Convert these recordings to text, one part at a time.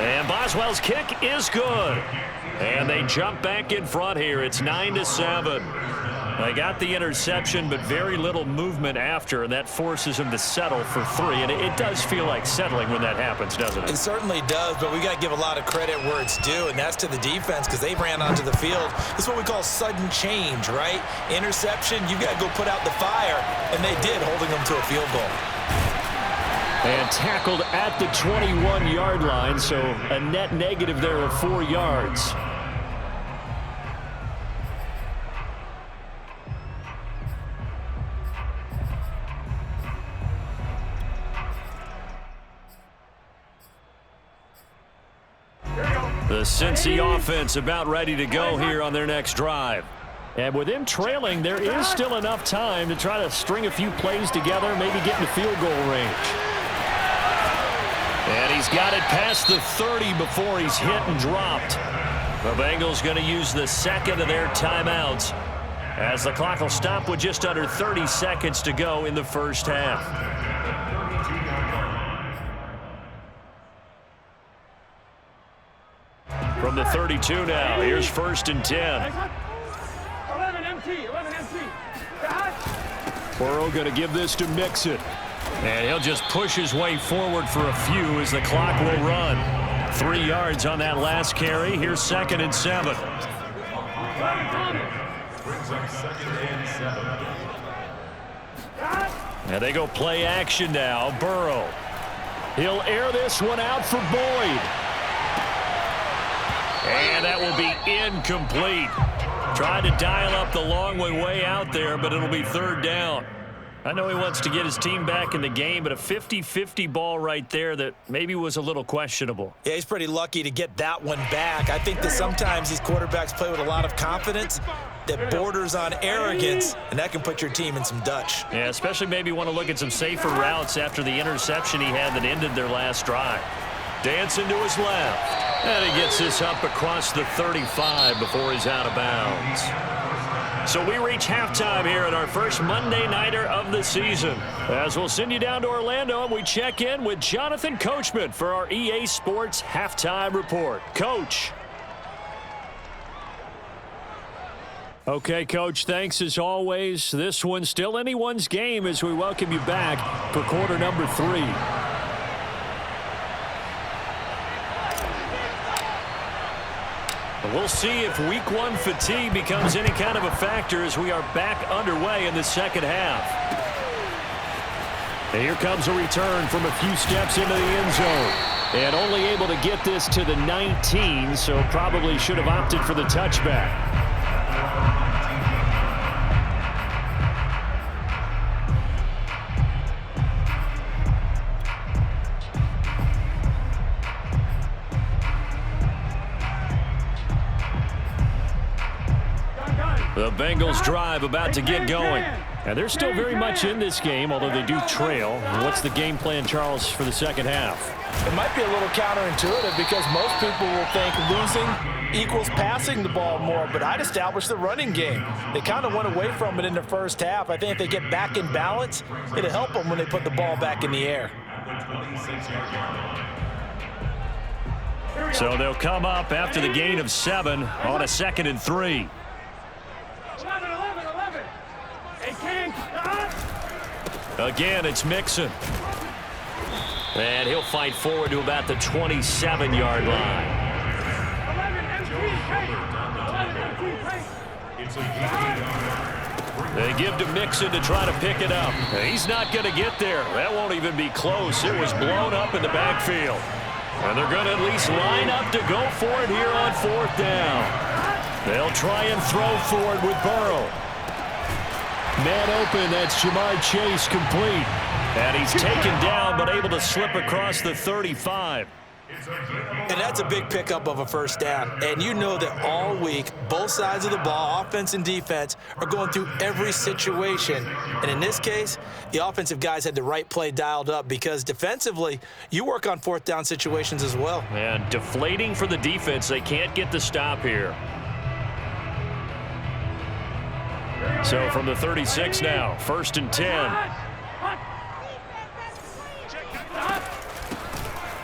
And Boswell's kick is good. And they jump back in front here. It's 9-7. They got the interception, but very little movement after, and that forces them to settle for 3. And it does feel like settling when that happens, doesn't it? It certainly does, but we got to give a lot of credit where it's due, and that's to the defense because they ran onto the field. This is what we call sudden change, right? Interception, you got to go put out the fire, and they did, holding them to a field goal. And tackled at the 21-yard line, so a net negative there of 4 yards. The Cincy offense about ready to go here on their next drive. And with them trailing, there is still enough time to try to string a few plays together, maybe get in the field goal range. And he's got it past the 30 before he's hit and dropped. The Bengals going to use the second of their timeouts as the clock will stop with just under 30 seconds to go in the first half. From the 32 now, here's 1st and 10. 11 MT. Burrow going to give this to Mixon. And he'll just push his way forward for a few as the clock will run. 3 yards on that last carry. Here's 2nd and 7. And they go play action now. Burrow. He'll air this one out for Boyd. And that will be incomplete. Tried to dial up the long way out there, but it'll be 3rd down. I know he wants to get his team back in the game, but a 50-50 ball right there that maybe was a little questionable. Yeah, he's pretty lucky to get that one back. I think that sometimes these quarterbacks play with a lot of confidence that borders on arrogance, and that can put your team in some Dutch. Yeah, especially maybe want to look at some safer routes after the interception he had that ended their last drive. Dancing to his left. And he gets this up across the 35 before he's out of bounds. So we reach halftime here at our first Monday Nighter of the season. As we'll send you down to Orlando and we check in with Jonathan Coachman for our EA Sports Halftime Report. Coach. Okay, Coach, thanks as always. This one's still anyone's game as we welcome you back for quarter number 3. We'll see if week 1 fatigue becomes any kind of a factor as we are back underway in the second half. And here comes a return from a few steps into the end zone. And only able to get this to the 19, so probably should have opted for the touchback. The Bengals drive about to get going. And they're still very much in this game, although they do trail. What's the game plan, Charles, for the second half? It might be a little counterintuitive because most people will think losing equals passing the ball more, but I'd establish the running game. They kind of went away from it in the first half. I think if they get back in balance, it'll help them when they put the ball back in the air. So they'll come up after the gain of 7 on a 2nd and 3. 11. Again, it's Mixon. And he'll fight forward to about the 27-yard line. 11 They give to Mixon to try to pick it up. He's not going to get there. That won't even be close. It was blown up in the backfield. And they're going to at least line up to go for it here on 4th down. They'll try and throw forward with Burrow. Man open, that's Jamar Chase complete. And he's taken down but able to slip across the 35. And that's a big pickup of a first down. And you know that all week, both sides of the ball, offense and defense, are going through every situation. And in this case, the offensive guys had the right play dialed up because defensively, you work on 4th down situations as well. And deflating for the defense. They can't get the stop here. So from the 36 now, 1st and 10.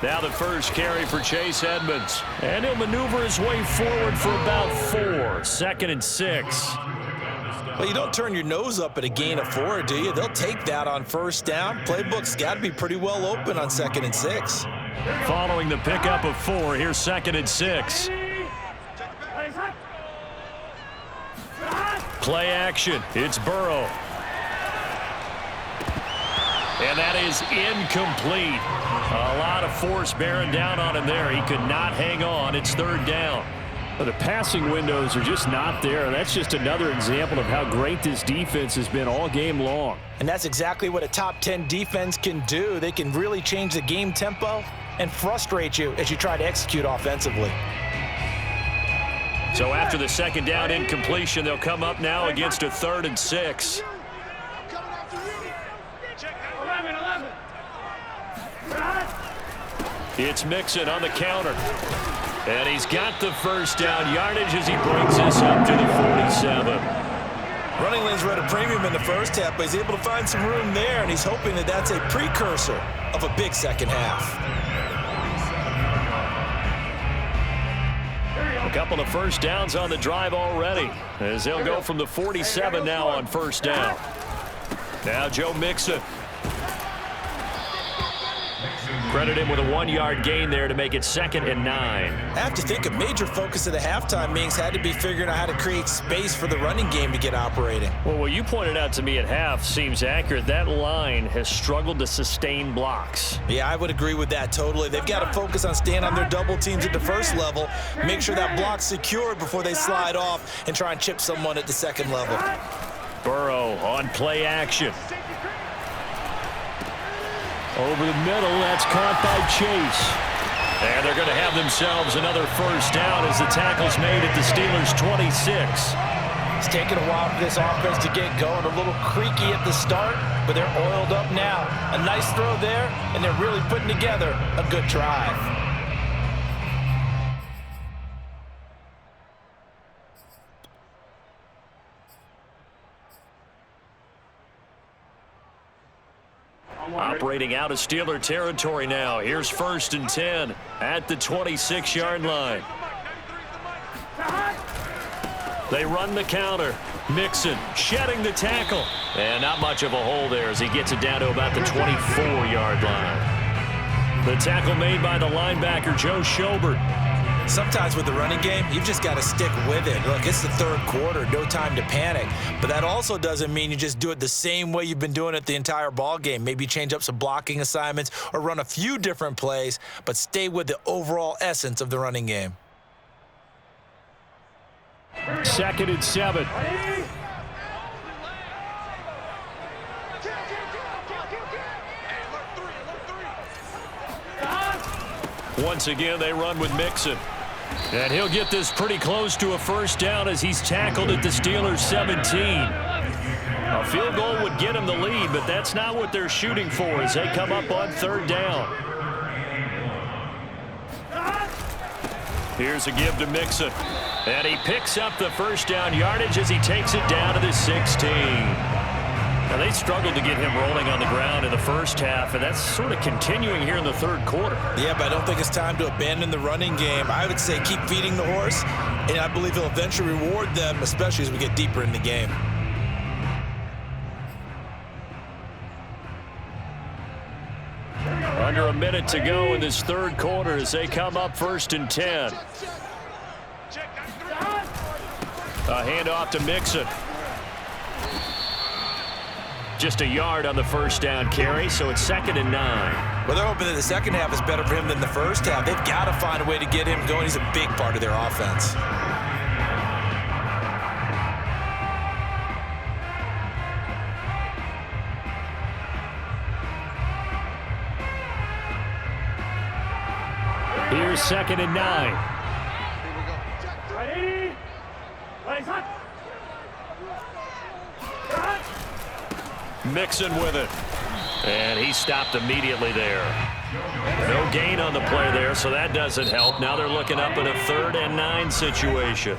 Now the first carry for Chase Edmonds. And he'll maneuver his way forward for about 4. 2nd and 6. Well, you don't turn your nose up at a gain of 4, do you? They'll take that on first down. Playbook's got to be pretty well open on 2nd and 6. Following the pickup of 4, here's 2nd and 6. Play action. It's Burrow. And that is incomplete. A lot of force bearing down on him there. He could not hang on. It's 3rd down. Well, the passing windows are just not there. That's just another example of how great this defense has been all game long. And that's exactly what a top 10 defense can do. They can really change the game tempo and frustrate you as you try to execute offensively. So after the 2nd down incompletion, they'll come up now against a 3rd and 6. 11. It's Mixon on the counter. And he's got the first down yardage as he brings us up to the 47. Running lanes were at a premium in the first half, but he's able to find some room there, and he's hoping that that's a precursor of a big second half. A couple of first downs on the drive already, as they'll go from the 47 now on first down. Now Joe Mixon. Credit him with a 1-yard gain there to make it 2nd and 9. I have to think a major focus of the halftime meetings had to be figuring out how to create space for the running game to get operating. Well, what you pointed out to me at half seems accurate. That line has struggled to sustain blocks. Yeah, I would agree with that totally. They've got to focus on staying on their double teams at the first level, make sure that block's secured before they slide off and try and chip someone at the second level. Burrow on play action. Over the middle, that's caught by Chase. And they're going to have themselves another first down as the tackle's made at the Steelers' 26. It's taken a while for this offense to get going. A little creaky at the start, but they're oiled up now. A nice throw there, and they're really putting together a good drive. Operating out of Steeler territory now. Here's 1st and 10 at the 26-yard line. They run the counter. Mixon shedding the tackle. And not much of a hole there as he gets it down to about the 24-yard line. The tackle made by the linebacker, Joe Schobert. Sometimes with the running game, you've just got to stick with it. Look, it's the 3rd quarter, no time to panic. But that also doesn't mean you just do it the same way you've been doing it the entire ball game. Maybe change up some blocking assignments or run a few different plays, but stay with the overall essence of the running game. 2nd and 7. Once again, they run with Mixon. And he'll get this pretty close to a first down as he's tackled at the Steelers' 17. A field goal would get him the lead, but that's not what they're shooting for as they come up on 3rd down. Here's a give to Mixon. And he picks up the first down yardage as he takes it down to the 16. Now, they struggled to get him rolling on the ground in the first half, and that's sort of continuing here in the 3rd quarter. Yeah, but I don't think it's time to abandon the running game. I would say keep feeding the horse, and I believe he'll eventually reward them, especially as we get deeper in the game. Under a minute to go in this 3rd quarter as they come up 1st and 10. A handoff to Mixon. Just a yard on the first down carry, so it's 2nd and 9. Well, they're hoping that the second half is better for him than the first half. They've got to find a way to get him going. He's a big part of their offense. Here's 2nd and 9. Ready? Lays hot. Mixon with it. And he stopped immediately there. No gain on the play there, so that doesn't help. Now they're looking up in a 3rd and 9 situation.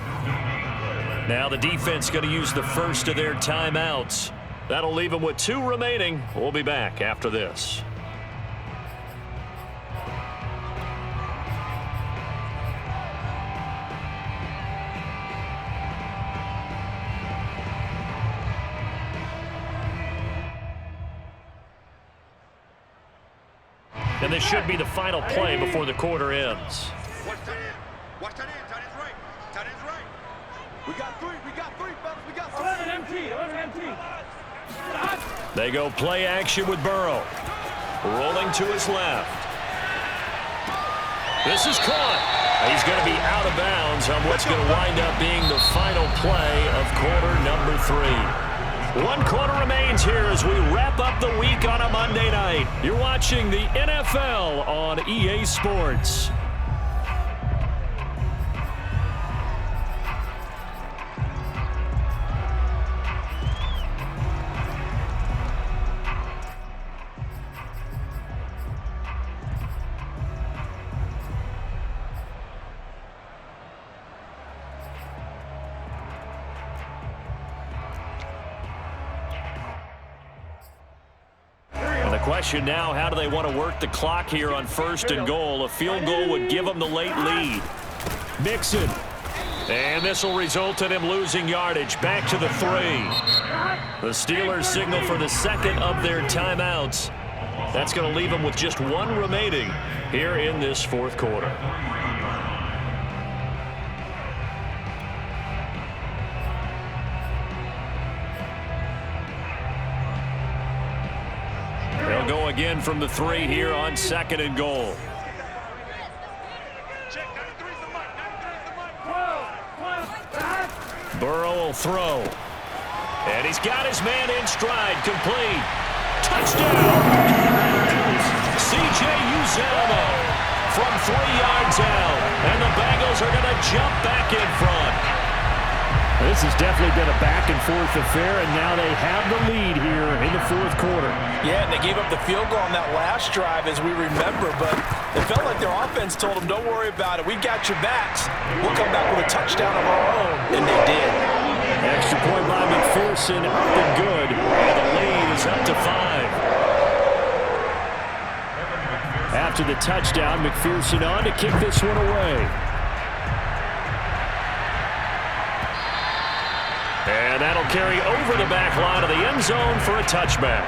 Now the defense going to use the first of their timeouts. That'll leave them with 2 remaining. We'll be back after this. And this should be the final play before the quarter ends. Watch that end. Tight end's right. Tight end's right. We got three, fellas. We got 11 MT. They go play action with Burrow. Rolling to his left. This is caught. He's going to be out of bounds on what's going to wind up being the final play of quarter number 3. 1 quarter remains here as we wrap up the week on a Monday night. You're watching the NFL on EA Sports. Question now, how do they want to work the clock here on 1st and goal? A field goal would give them the late lead. Mixon. And this will result in him losing yardage. Back to the 3. The Steelers signal for the second of their timeouts. That's going to leave them with just 1 remaining here in this 4th quarter. They'll go again from the 3 here on 2nd and goal. Burrow will throw. And he's got his man in stride. Complete. Touchdown. C.J. Uzomah from 3 yards out. And the Bengals are going to jump back in front. This has definitely been a back-and-forth affair, and now they have the lead here in the 4th quarter. Yeah, and they gave up the field goal on that last drive, as we remember, but it felt like their offense told them, don't worry about it. We got your backs. We'll come back with a touchdown of our own, and they did. Extra point by McPherson, up and good, and the lead is up to 5. After the touchdown, McPherson on to kick this one away. And that'll carry over the back line of the end zone for a touchback.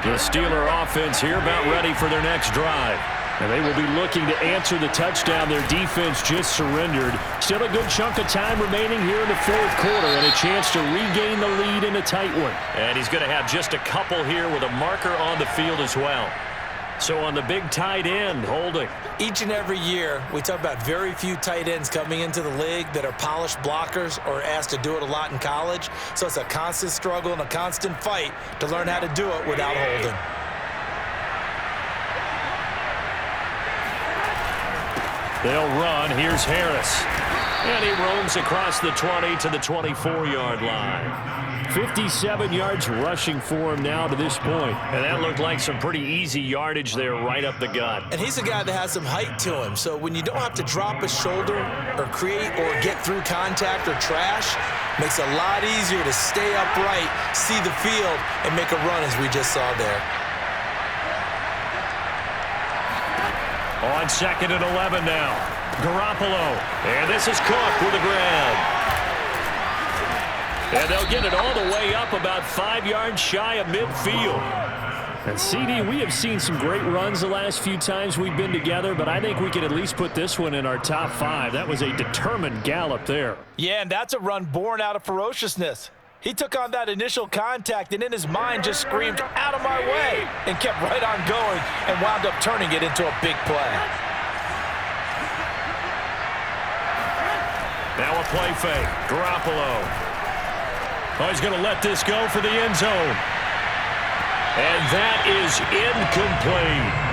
The Steeler offense here about ready for their next drive. And they will be looking to answer the touchdown their defense just surrendered. Still a good chunk of time remaining here in the 4th quarter and a chance to regain the lead in a tight one. And he's going to have just a couple here with a marker on the field as well. So on the big tight end, holding. Each and every year, we talk about very few tight ends coming into the league that are polished blockers or asked to do it a lot in college. So it's a constant struggle and a constant fight to learn how to do it without holding. They'll run. Here's Harris. And he roams across the 20 to the 24-yard line. 57 yards rushing for him now to this point. And that looked like some pretty easy yardage there right up the gut. And he's a guy that has some height to him. So when you don't have to drop a shoulder or create or get through contact or trash, makes it a lot easier to stay upright, see the field, and make a run as we just saw there. On 2nd and 11 now. Garoppolo. And this is Cook with a grab. And they'll get it all the way up about 5 yards shy of midfield. And CD, we have seen some great runs the last few times we've been together, but I think we can at least put this one in our top 5. That was a determined gallop there. Yeah, and that's a run born out of ferociousness. He took on that initial contact and in his mind just screamed, out of my way, and kept right on going and wound up turning it into a big play. Now a play fake. Garoppolo. Oh, he's going to let this go for the end zone. And that is incomplete.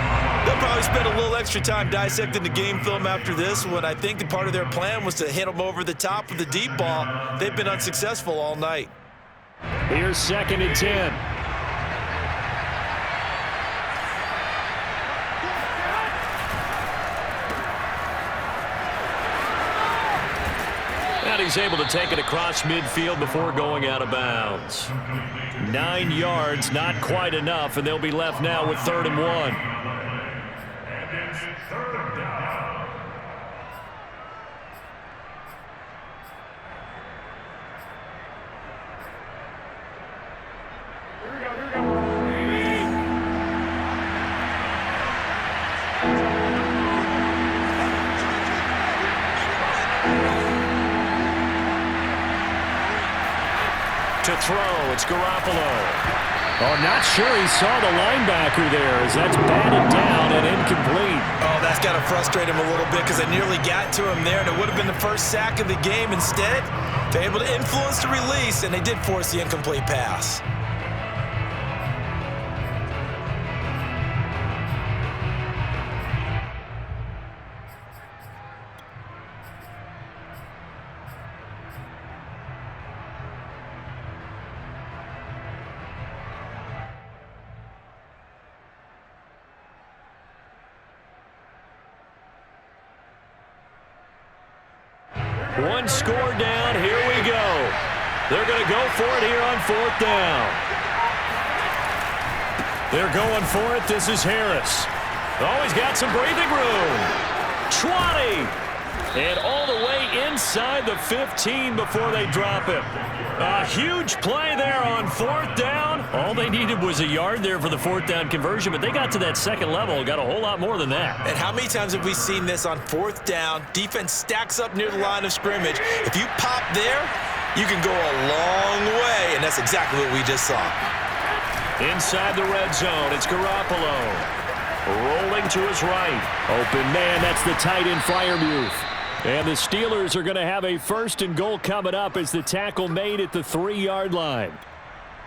They'll probably spend a little extra time dissecting the game film after this one. I think that part of their plan was to hit them over the top with the deep ball. They've been unsuccessful all night. Here's 2nd and 10. And he's able to take it across midfield before going out of bounds. 9 yards, not quite enough, and they'll be left now with 3rd and 1. To throw, it's Garoppolo. Oh, not sure he saw the linebacker there as that's batted down and incomplete. Oh, that's got to frustrate him a little bit because they nearly got to him there, and it would have been the first sack of the game. Instead, they're able to influence the release, and they did force the incomplete pass. One score down. Here we go. They're going to go for it here on 4th down. They're going for it. This is Harris. Oh, he's got some breathing room. 20. And all the way inside the 15 before they drop it. A huge play there on 4th down. All they needed was a yard there for the 4th down conversion, but they got to that second level, got a whole lot more than that. And how many times have we seen this on 4th down? Defense stacks up near the line of scrimmage. If you pop there, you can go a long way, and that's exactly what we just saw. Inside the red zone, it's Garoppolo. Rolling to his right. Open man, that's the tight end Freiermuth. And the Steelers are going to have a 1st and goal coming up as the tackle made at the 3-yard line.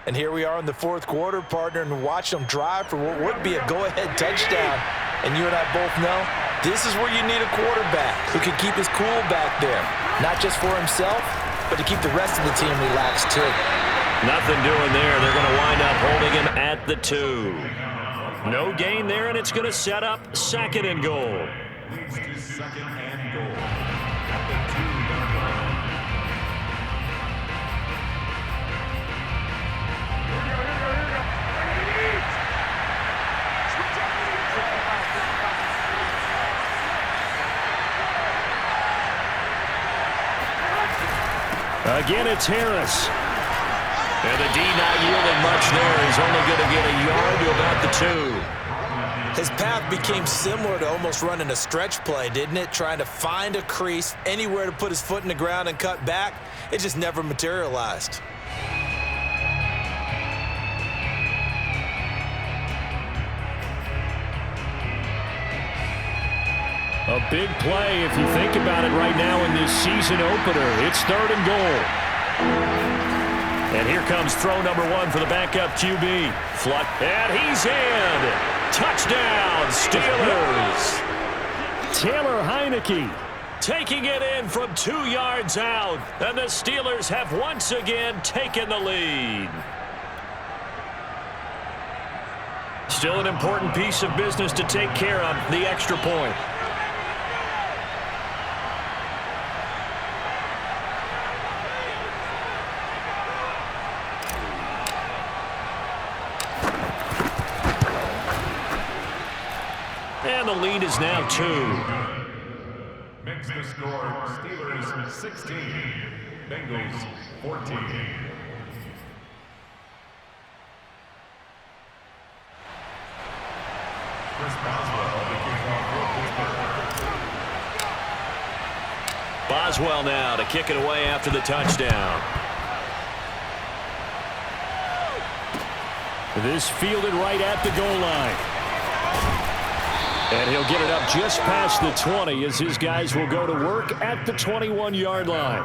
And here we are in the 4th quarter, partner, and watch them drive for what would be a go-ahead touchdown. And you and I both know this is where you need a quarterback who can keep his cool back there. Not just for himself, but to keep the rest of the team relaxed too. Nothing doing there. They're going to wind up holding him at the 2. No gain there, and it's going to set up 2nd and goal. Leads to 2nd and goal. Again, it's Harris. And the D not yielding much there. He's only going to get a yard to about the 2. His path became similar to almost running a stretch play, didn't it? Trying to find a crease, anywhere to put his foot in the ground and cut back. It just never materialized. A big play if you think about it right now in this season opener. It's 3rd and goal. And here comes throw number 1 for the backup QB. Fluck, and he's in. Touchdown, Steelers. Taylor Heineke taking it in from 2 yards out. And the Steelers have once again taken the lead. Still an important piece of business to take care of, the extra point. And the lead is now 2. Makes the score Steelers 16, Bengals 14. Chris Boswell kicking off for Pittsburgh. Boswell now to kick it away after the touchdown. This fielded right at the goal line. And he'll get it up just past the 20 as his guys will go to work at the 21-yard line.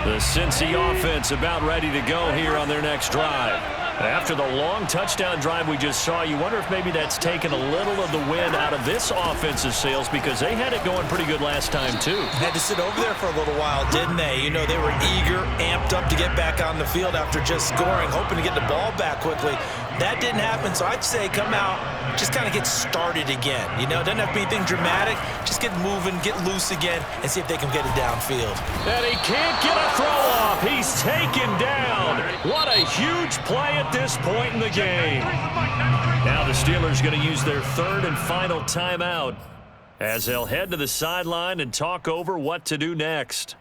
The Cincy offense about ready to go here on their next drive. After the long touchdown drive we just saw, you wonder if maybe that's taken a little of the wind out of this offensive sails because they had it going pretty good last time too. Had to sit over there for a little while, didn't they? You know, they were eager, amped up to get back on the field after just scoring, hoping to get the ball back quickly. That didn't happen, so I'd say come out, just kind of get started again. You know, it doesn't have to be anything dramatic. Just get moving, get loose again, and see if they can get it downfield. And he can't get a throw off. He's taken down. What a huge play at this point in the game. Now the Steelers going to use their third and final timeout as they'll head to the sideline and talk over what to do next.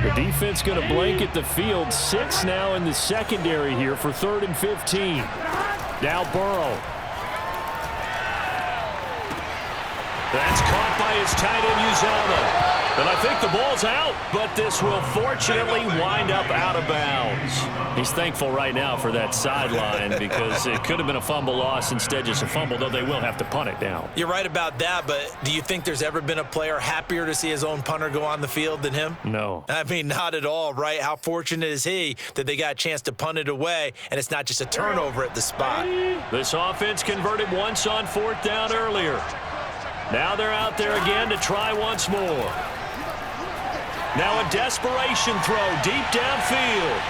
The defense going to blanket the field. 6 now in the secondary here for 3rd and 15. Now Burrow. That's caught by his tight end, Uzama. And I think the ball's out, but this will fortunately wind up out of bounds. He's thankful right now for that sideline because it could have been a fumble loss, instead just a fumble, though they will have to punt it down. You're right about that, but do you think there's ever been a player happier to see his own punter go on the field than him? No. I mean, not at all, right? How fortunate is he that they got a chance to punt it away, and it's not just a turnover at the spot. This offense converted once on 4th down earlier. Now they're out there again to try once more. Now a desperation throw deep downfield.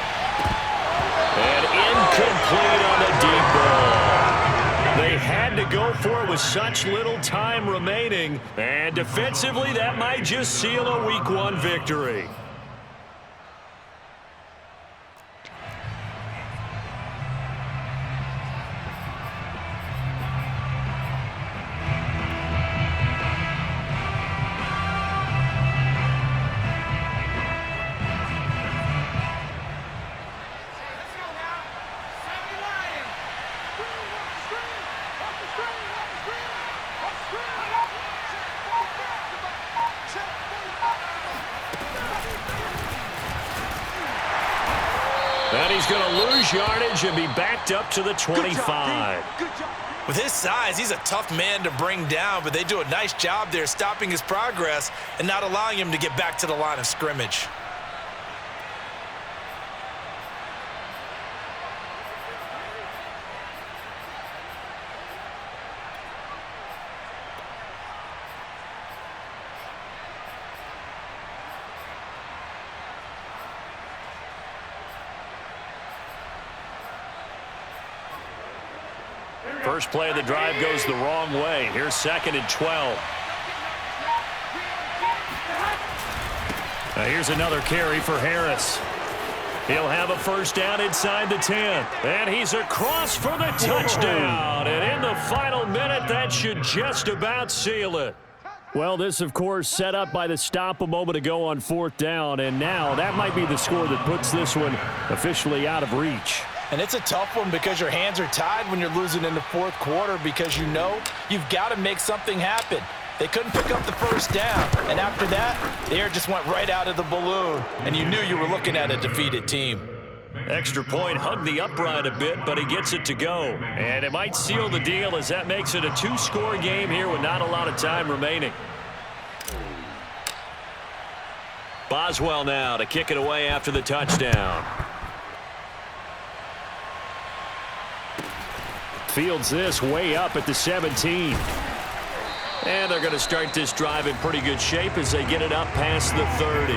And incomplete on the deep ball. They had to go for it with such little time remaining. And defensively, that might just seal a Week 1 victory. And he's going to lose yardage and be backed up to the 25. With his size, he's a tough man to bring down, but they do a nice job there stopping his progress and not allowing him to get back to the line of scrimmage. First play of the drive goes the wrong way. Here's 2nd and 12. Now here's another carry for Harris. He'll have a first down inside the 10. And he's across for the touchdown. And in the final minute, that should just about seal it. Well, this, of course, set up by the stop a moment ago on 4th down. And now that might be the score that puts this one officially out of reach. And it's a tough one because your hands are tied when you're losing in the 4th quarter because you know you've got to make something happen. They couldn't pick up the first down, and after that, the air just went right out of the balloon, and you knew you were looking at a defeated team. Extra point hugged the upright a bit, but he gets it to go. And it might seal the deal as that makes it a 2-score game here with not a lot of time remaining. Boswell now to kick it away after the touchdown. Fields this way up at the 17. And they're going to start this drive in pretty good shape as they get it up past the 30.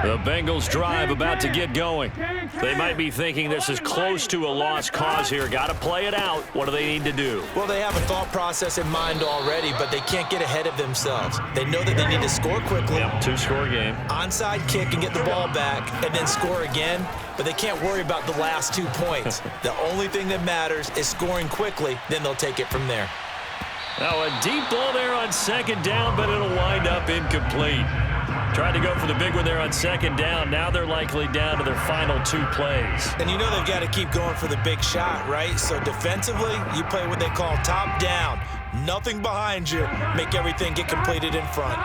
The Bengals drive about to get going. They might be thinking this is close to a lost cause here. Got to play it out. What do they need to do? Well, they have a thought process in mind already, but they can't get ahead of themselves. They know that they need to score quickly. Yep, 2-score game. Onside kick and get the ball back and then score again, but they can't worry about the last 2 points. The only thing that matters is scoring quickly, then they'll take it from there. Now a deep ball there on 2nd down, but it'll wind up incomplete. Tried to go for the big one there on 2nd down. Now they're likely down to their final 2 plays. And you know they've got to keep going for the big shot, right? So defensively, you play what they call top down. Nothing behind you. Make everything get completed in front.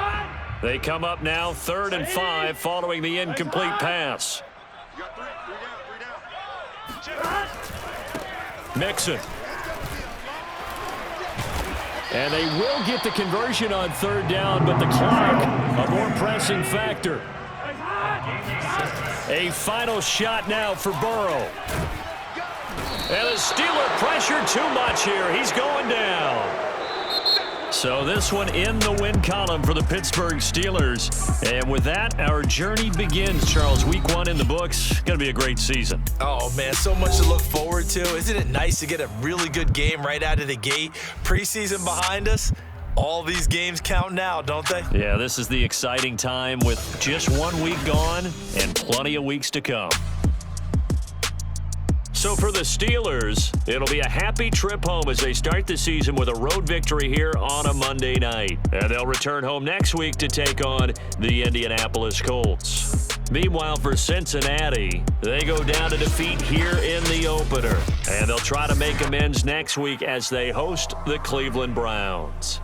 They come up now 3rd and 5 following the incomplete pass. You got three down. Mixon. And they will get the conversion on third down, but the clock, a more pressing factor. A final shot now for Burrow. And the Steeler pressure too much here. He's going down. So this one in the win column for the Pittsburgh Steelers. And with that, our journey begins, Charles. Week 1 in the books. Going to be a great season. Oh, man, so much to look forward to. Isn't it nice to get a really good game right out of the gate? Preseason behind us. All these games count now, don't they? Yeah, this is the exciting time with just 1 week gone and plenty of weeks to come. So for the Steelers, it'll be a happy trip home as they start the season with a road victory here on a Monday night. And they'll return home next week to take on the Indianapolis Colts. Meanwhile, for Cincinnati, they go down to defeat here in the opener. And they'll try to make amends next week as they host the Cleveland Browns.